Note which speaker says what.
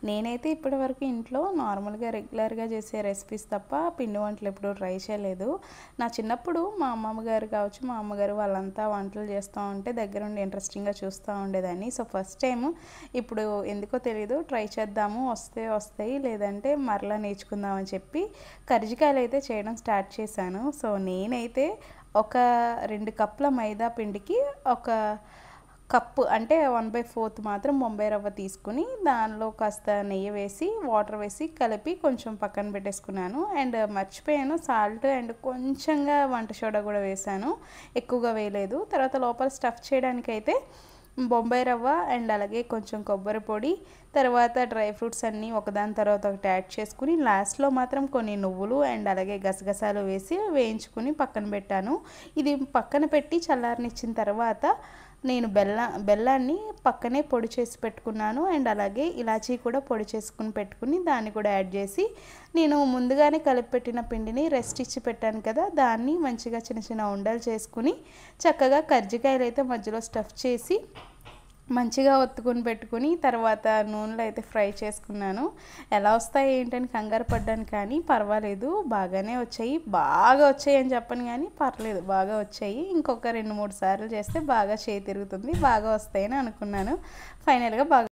Speaker 1: నేనైతే ఇప్పటివరకు ఇంట్లో నార్మల్‌గా రెగ్యులర్‌గా చేసే రెసిపీస్ తప్ప పిండి వంటలు ఎప్పుడూ ట్రై చేయలేదు. నా చిన్నప్పుడు మా అమ్మమ్మ గారు కావచ్చు, మా అమ్మగారు వాళ్ళంతా వంటలు చేస్తూ ఉంటే దగ్గరుండి ఇంట్రెస్టింగ్‌గా చూస్తూ ఉండేదాన్ని. సో, ఫస్ట్ టైము ఇప్పుడు ఎందుకో తెలీదు ట్రై చేద్దాము, వస్తే వస్తాయి లేదంటే మరలా నేర్చుకుందాం అని చెప్పి కర్జికాయలైతే చేయడం స్టార్ట్ చేశాను. సో, నేనైతే ఒక 2 కప్పుల మైదా పిండికి ఒక కప్పు అంటే 1/4 మాత్రం బొంబాయి రవ్వ తీసుకుని దానిలో కాస్త నెయ్యి వేసి వాటర్ వేసి కలిపి కొంచెం పక్కన పెట్టేసుకున్నాను. అండ్ మర్చిపోయాను సాల్ట్ అండ్ కొంచెంగా వంట సోడా కూడా వేశాను, ఎక్కువగా వేయలేదు. తర్వాత లోపల స్టఫ్ చేయడానికైతే బొంబాయి రవ్వ అండ్ అలాగే కొంచెం కొబ్బరి పొడి, తర్వాత డ్రై ఫ్రూట్స్ అన్నీ ఒకదాని తర్వాత ఒకటి యాడ్ చేసుకుని లాస్ట్లో మాత్రం కొన్ని నువ్వులు అండ్ అలాగే గసగసాలు వేసి వేయించుకుని పక్కన పెట్టాను. ఇది పక్కన పెట్టి చల్లారనిచ్చిన తర్వాత నేను బెల్లాన్ని పక్కనే పొడి చేసి పెట్టుకున్నాను. అండ్ అలాగే ఇలాచీ కూడా పొడి చేసుకుని పెట్టుకుని దాన్ని కూడా యాడ్ చేసి నేను ముందుగానే కలిపి పెట్టిన పిండిని రెస్ట్ ఇచ్చి పెట్టాను కదా, దాన్ని మంచిగా చిన్న చిన్న ఉండలు చేసుకుని చక్కగా కర్జికాయలు అయితే మధ్యలో స్టఫ్ చేసి మంచిగా ఒత్తుకుని పెట్టుకుని తర్వాత నూనెలో అయితే ఫ్రై చేసుకున్నాను. ఎలా వస్తాయి ఏంటని కంగారు పడ్డాను కానీ పర్వాలేదు, బాగానే వచ్చాయి. బాగా వచ్చాయి అని చెప్పను కానీ పర్లేదు బాగా వచ్చాయి. ఇంకొక 2, 3 సార్లు చేస్తే బాగా చేయి తిరుగుతుంది, బాగా వస్తాయని అనుకున్నాను. ఫైనల్‌గా బాగా